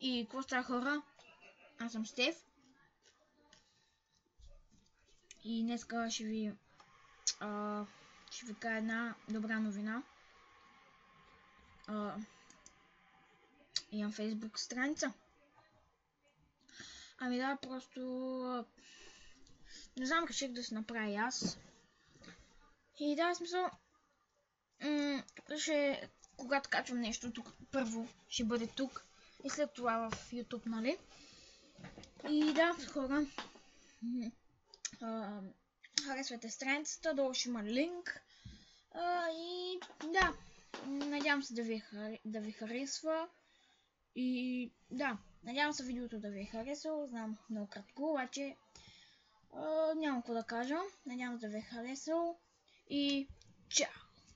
И какво става, хора? Аз съм Стеф. И днеска ще ви кажа една добра новина. Имам Facebook страница. Ами да, просто не знам, реших да се направя аз. И да, смисъл, когато качвам нещо тук, първо ще бъде тук и след това в YouTube, нали? И да, хора, харесвайте страницата, долу ще има линк. И да, надявам се да ви харесва. И да, надявам се видеото да ви е харесало. Знам много кратко, обаче няма какво да кажа. Надявам се да ви е харесало. И чао!